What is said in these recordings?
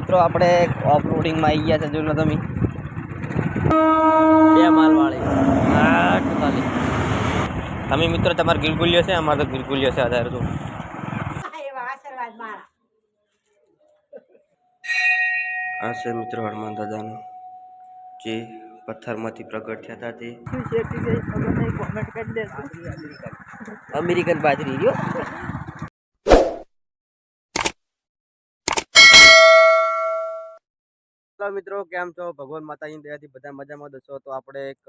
મિત્રો આપણે ઓફરોડિંગમાં આવી ગયા છે, જોઈ લો તમે 2 માલ વાળી 48 તમે મિત્રો તમારે ગિલગુલિયો છે, અમારે તો ગિલગુલિયો છે આધાર તો આ છે મિત્રો હનુમાન દાદાનું જે પથ્થરમાંથી પ્રગટ થયા હતા તે અમેરિકન બાજરી રહ્યો। હેલો મિત્રો, કેમ છો? ભગવાન માતાજીની દયાથી બધા મજામાં દસો। તો આપણે એક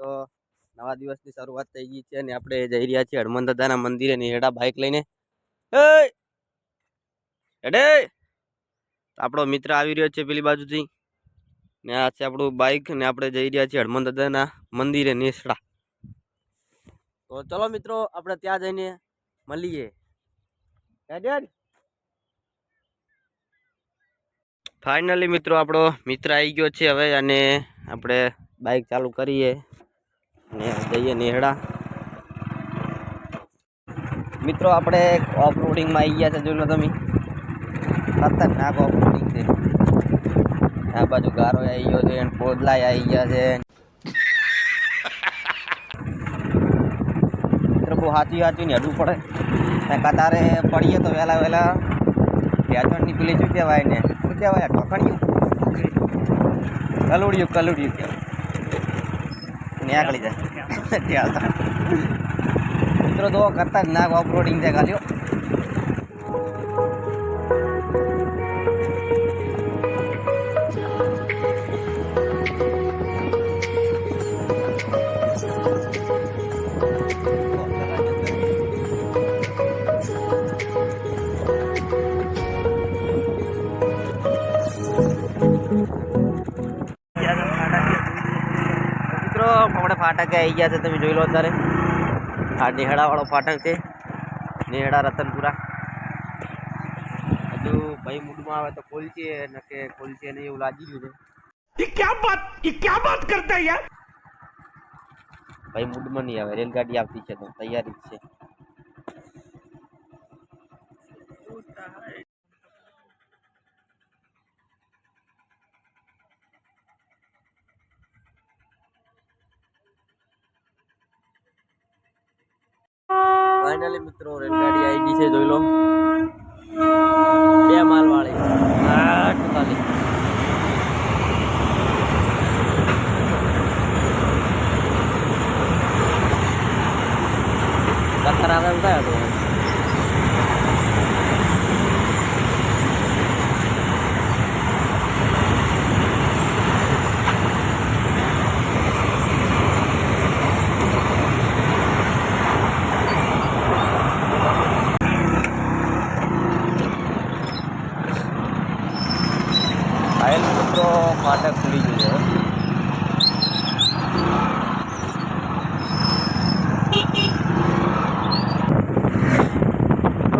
નવા દિવસની શરૂઆત થઈ ગઈ છે અને આપણે જઈ રહ્યા છીએ હનુમાન દાદાના મંદિરે નેહડા બાઇક લઈને। આપણો મિત્ર આવી રહ્યો છે પેલી બાજુથી ને આ છે આપણું બાઇક ને આપણે જઈ રહ્યા છીએ હનુમાન દાદાના મંદિરે નેસડા। તો ચલો મિત્રો આપણે ત્યાં જઈને મળીએ। ફાઇનલી મિત્રો આપણો મિત્ર આવી ગયો છે હવે અને આપણે બાઇક ચાલુ કરીએ ને જઈએ નેહડા। મિત્રો આપણે ઓફરોડિંગમાં આવી ગયા છે, જોઈ લો તમે ખતરનાક ઓફરોડિંગ છે। આ બાજુ ગારો આવી ગયો છે, પોદલા આવી ગયા છે। મિત્રો બહુ સાચી ને હડવું પડે, કતારે પડીએ તો વહેલા વહેલા ભેચણની પેલી શું કહેવાય ને, શું કહેવાય ઢોકણિયું કલુડિયું કહેવાય, નીકળી જાય। મિત્રો તો ખતરનાક ઓફરોડિંગ છે ગાલીઓ। મિત્રો આપણે ફાટકે આવી ગયા છે, તમે જોઈ લો અત્યારે આ નેહડા વાળો ફાટક છે, નેહડા રતનપુરા। હજુ ભાઈ મૂડમાં આવે તો ખોલશે ને કે ખોલશે નહીં એવું લાગી ગયું છે। ये क्या बात करता है यार? ભાઈ મૂડમાં નહીં આવે, રેલગાડી આવતી છે તો તૈયારી જ છે। ફાઇનલી મિત્રો રેલગાડી આવી ગઈ છે, જોઈ લો 2 માલ વાળી 48 પથ્થર આવે એમ થાય હતો। મિત્રો ફાટક ખુલી ગયું છે।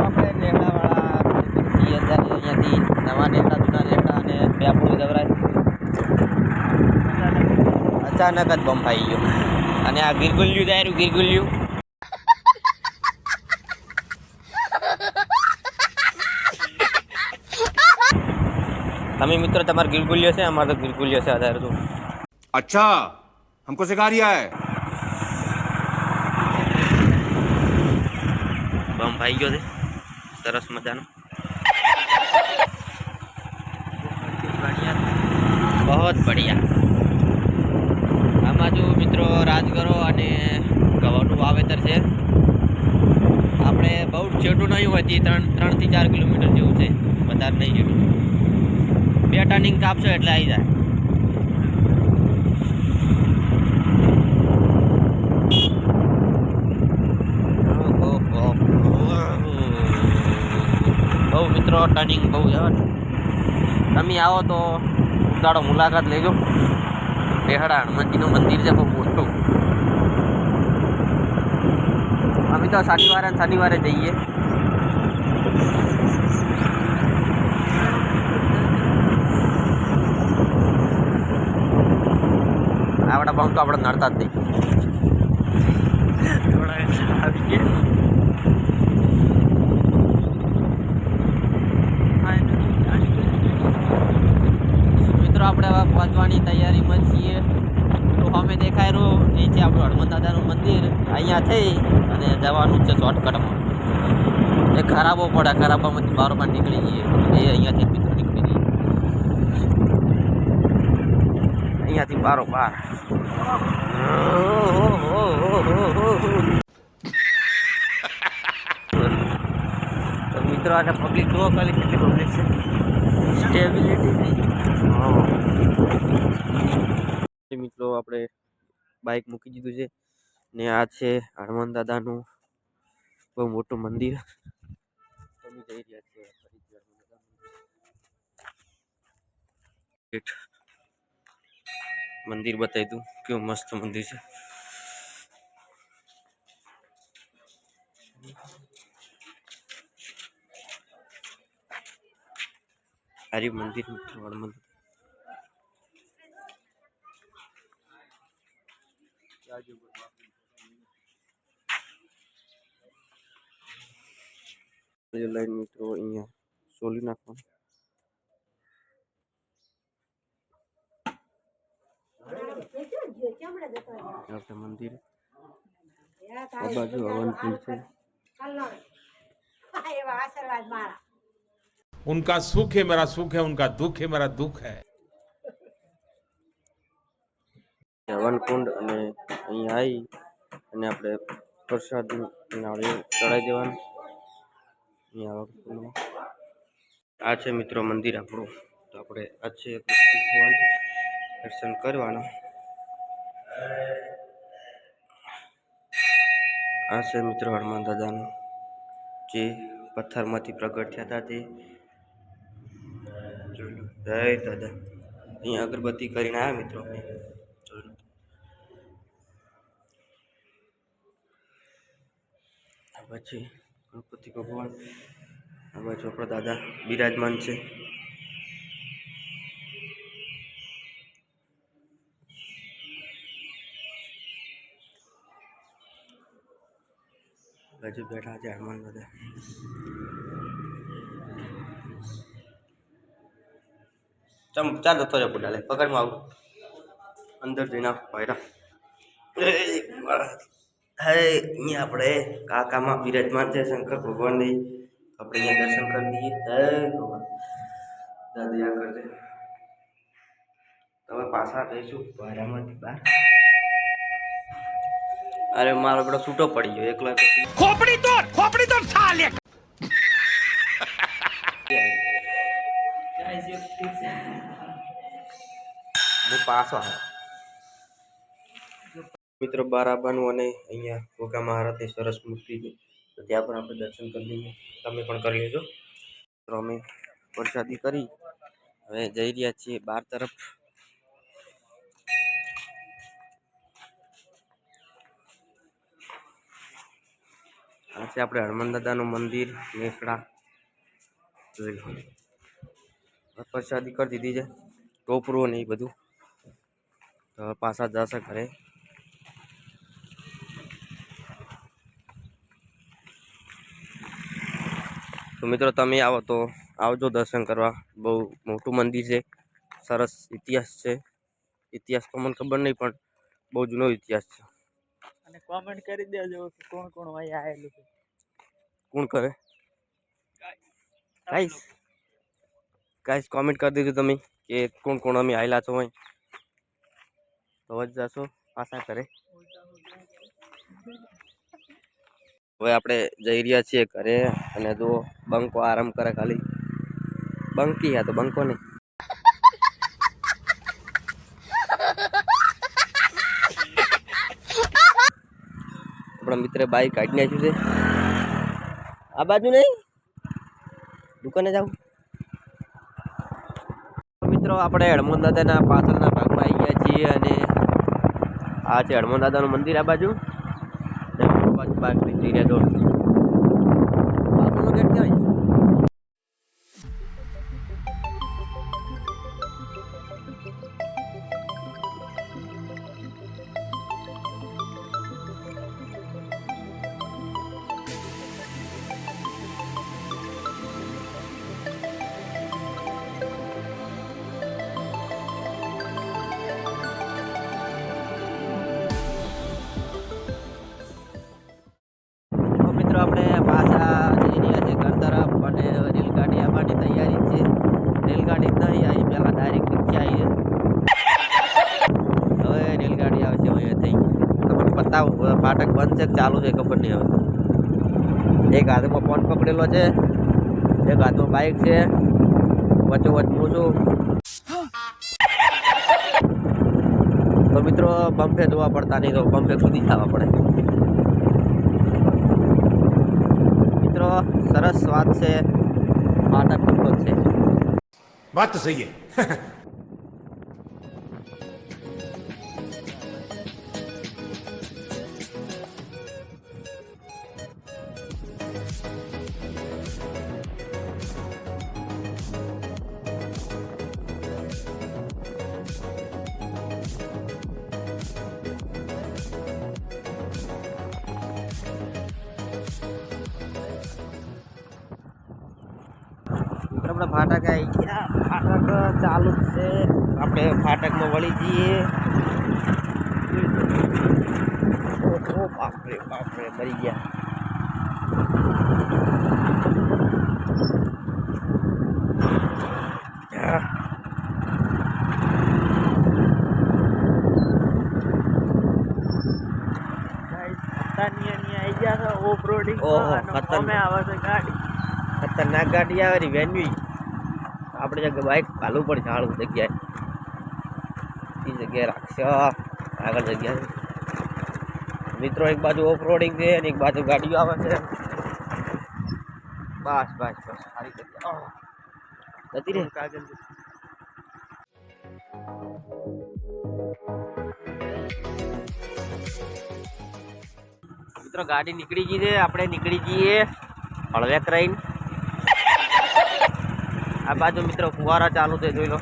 આપણે નેહડાવાળા અહીંયાથી નવા નેહડા જૂના નેહડા અને પેપડું જવરાય અચાનક જ બમ આવી ગયો અને આ ગિરગુલ્યું દાયરું ગિરગુલ્યું। તમે મિત્રો તમારે ગિલગુલિયો છે, અમારે તો ગિલગુલિયો છે આધાર તો। अच्छा हमको सिखा रिया है। બમ ભાઈ ગયો છે સરસ મજાનો, બહુ બઢિયા। આમાં જો મિત્રો રાજગરો અને ઘઉંનું વાવેતર છે। આપણે બહુ છેટું નહીં હોતી, 3 થી 4 કિલોમીટર જેવું છે, વધારે નહીં જેટલું। 2 ટર્નિંગ કાપશો એટલે આવી જાય। બહુ મિત્રો ટર્નિંગ બહુ છે, તમે આવો તો દાડો મુલાકાત લેજો। નેહડા હનુમાનજીનું મંદિર છે બહુ મોટું। અમે તો શનિવારે જઈએ। આવડા બહુ તો આપણે નડતા જ નહીં। આવી ગયા આપણે હવે પહોંચવાની તૈયારીમાં છીએ. તો અમે દેખાય રહ્યું એ છે આપણું હનુમાન દાદાનું મંદિર. અહીંયા થઈ અને જવાનું છે શોર્ટકટમાં. એ ખરાબો પડે, ખરાબામાંથી બારોબાર નીકળી જઈએ. એ અહીંયાથી મિત્રો નીકળી જઈએ અહીંયાથી બારોબાર. તો મિત્રો આને પબ્લિક જુઓ ખાલી કેટલી પબ્લિક છે. સ્ટેબિલિટી મિત્રો આપણે બાઇક મૂકી દીધું છે ને આ છે હનુમાન દાદાનું બહુ મોટું મંદિર. તમે જઈ રહ્યા છીએ મંદિર બતાવી દઉં કેવું મસ્ત મંદિર છે. સારી મંદિર હનુમાન લાઈન મિત્રો અહીંયા સોલી નાખવાનું. મંદિર આ બાજુ હવન કુંડ છે. उनका सुख है मेरा सुख है, उनका दुख है मेरा दुख है. હવન કુંડ અને અહીંયા આવી અને આપણે પ્રસાદ નાળિયેર ચડાવી દેવાનું. અહીંયા હવન કુંડમાં આ છે મિત્રો મંદિર આપણું. તો આપણે આ છે દર્શન કરવાના. આ છે મિત્રો હનુમાન દાદાનું જે પથ્થરમાંથી પ્રગટ થયા હતા તે. જય દાદા. અહીંયા અગરબત્તી કરીને આવ્યા મિત્રો. પછી ગણપતિ ભગવાન આ બાજુ આપણા દાદા બિરાજમાન છે. બાજુ બેઠા છે હનુમાન દાદા. ચાલો તો રે પુડાલે પકડમાં આવું અંદર જઈને પાયરા. હે અહીંયા આપણે કાકામાં બિરાજમાન છે શંકર ભગવાનની. આપણે અહીંયા દર્શન કરી દઈએ. હે ભગવાન દાદી આ કરજે. તમે પાછા જઈશું પાયરામાંથી બહાર. અરે મારો બધો છૂટો પડી ગયો એકલો. खोपड़ी तोड़ साले. હું પાછો આવ્યો મિત્રો બારાબાનું અને અહીંયા ગોગા મહારાજની સરસ મૂર્તિ છે. તો ત્યાં પણ આપણે દર્શન કરી લઈએ. તમે પણ કરી લેજો. તો અમે પ્રસાદી કરી હવે જઈ રહ્યા છીએ બહાર તરફ. આ છે આપણે હનુમાન દાદાનું મંદિર નેસડા. જોઈ લો પ્રસાદી કરી દીધી છે, ટોપરું ને એ બધું. તો પાછા જશે ઘરે. તો મિત્રો તમે આવો તો આવજો દર્શન કરવા. બહુ મોટું મંદિર છે, સરસ ઇતિહાસ છે. ઇતિહાસ તો મને ખબર નહીં પણ બહુ જૂનો ઇતિહાસ છે. અને કોમેન્ટ કરી દેજો કે કોણ કોણ અહીંયા આવેલું છે. કોણ કરે ગાઈસ કોમેન્ટ કરી દેજો તમે કે કોણ કોણ અમે આવેલા છો અહીં. તો જ જશો પાછા કરે. હવે આપણે જઈ રહ્યા છીએ ઘરે અને જો બંકો આરામ કરે ખાલી. બંકી હા તો બંકો નહીં. આપણા મિત્રે બાઈક કાઢી નાખ્યું છે. આ બાજુ નહીં દુકાને જાવ. મિત્રો આપણે હનુમાન દાદાના પાછળના ભાગમાં આવી ગયા છીએ અને આ છે હનુમાન દાદાનું મંદિર. આ બાજુ બાઈક જઈ રહ્યા તો પાછળનો ગેટ કહેવાય. ફાટક બંધ છે કે ચાલુ છે ખબર નહીં હવે. એક હાથમાં ફોન પકડેલો છે, એક હાથમાં બાઇક છે, વચ્ચોવચ્ચ હું છું. તો મિત્રો પંપે જોવા પડતા નહીં, તો પંપે સુધી જવા પડે. મિત્રો સરસ વાત છે, ફાટક પંપ છે. बात तो सही है. આપણે ફાટક આવી ગયા, ફાટક ચાલુ જ છે. આપણે ફાટકમાં વળી જઈએ. ઓહો બાપરે બાપરે, મરી ગયા. આવી ગયા છે ઓફ રોડિંગ. ઓહો, ખતરનાક. અમે આવે છે ગાડી. ખતરનાક ગાડી આવે રહી વેન્યુ. આપણે જગ્યાએ બાઇક ચાલવું પડે, ચાલુ જગ્યાએ એ જગ્યાએ રાખશે આગળ જગ્યાએ. મિત્રો એક બાજુ ઓફ રોડિંગ છે અને એક બાજુ ગાડીઓ આવે છે. બસ બસ બસ, સારી જગ્યા જતી રે. કાગળ મિત્રો ગાડી નીકળી ગઈ છે, આપણે નીકળી જઈએ હળવેક રહીને. આ બાજુ મિત્રો ફુવારા ચાલુ છે, જોઈ લો.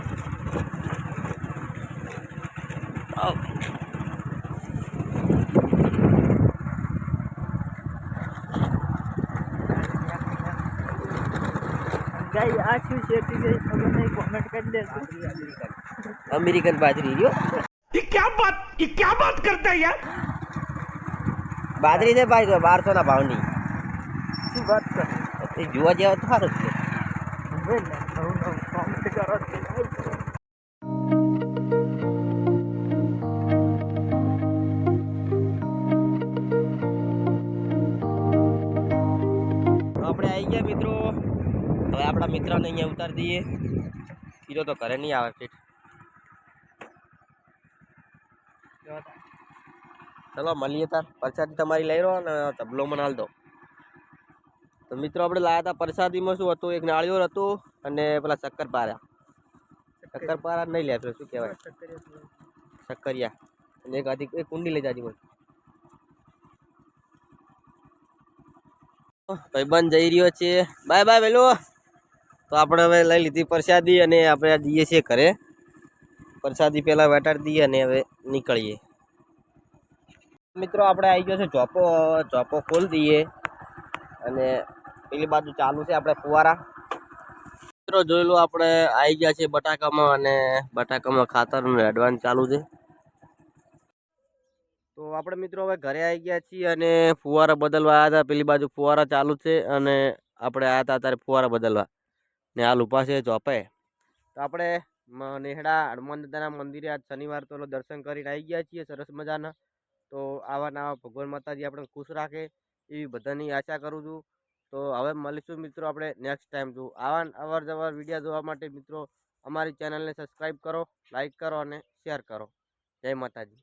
ગાઈ આ શું છે તે ગઈ ખબર નહીં, કોમેન્ટ કરી દેજો. અમેરિકન બાજરી રહ્યો. ये क्या बात करता है यार. બાજરી છે ભાઈ, 1200 ના ભાવની. શું વાત કરે એ જોવા જેવા તો સારું જ છે. હવે ને નવું નવું કોમેન્ટ કરો તો આપણે આવી ગયા મિત્રો. હવે આપણા મિત્રને અહીંયા ઉતારી દઈએ. હીરો તો ઘરે નહીં આવે છે. ચલો મળીએ તાર. પ્રસાદી તમારી લઈ રહ્યો ને તબલો મને હાલ દો. તો મિત્રો આપણે લાવ્યા હતા પ્રસાદીમાં શું હતું, એક નાળિયેર હતું અને પેલા શક્કરપારા. શક્કરપારા નહીં લે, શું કહેવાય, શક્કરિયા. અને એક આધી એક કુંડી લઈ જાજી હોય. ભાઈબંધ જઈ રહ્યો છે, બાય બાય વેલો. તો આપણે હવે લઈ લીધી પ્રસાદી અને આપણે જઈએ છીએ ઘરે. પ્રસાદી પહેલાં વેટાડી દઈએ અને હવે નીકળીએ. મિત્રો આપણે આવી ગયો છે ચોપો. ચોપો ખોલી દઈએ અને પેલી બાજુ ચાલુ છે આપણે ફુવારા. મિત્રો જોઈ લો, આપણે આવી ગયા છે બટાકામાં અને બટાકામાં ખાતરનું એડવાન્સ ચાલુ છે. તો આપણે મિત્રો હવે ઘરે આવી ગયા છીએ અને ફુવારા બદલવા આવ્યા હતા. પેલી બાજુ ફુવારા ચાલુ છે અને આપણે આવ્યા હતા અત્યારે ફુવારા બદલવા. ને હાલ ઊભા છે ચોપે. તો આપણે નેહડા હનુમાન દાદાના મંદિરે આજ શનિવાર તો દર્શન કરીને આવી ગયા છીએ સરસ મજાના. તો આવા નવા ભગવાન માતાજી આપણે ખુશ રાખે એવી બધાની આશા કરું છું. તો હવે મળીશું મિત્રો આપણે નેક્સ્ટ ટાઈમ. જો આવા અવારનવાર વિડીયો જોવા માટે મિત્રો અમારી ચેનલને સબસ્ક્રાઈબ કરો, લાઈક કરો અને શેર કરો. જય માતાજી.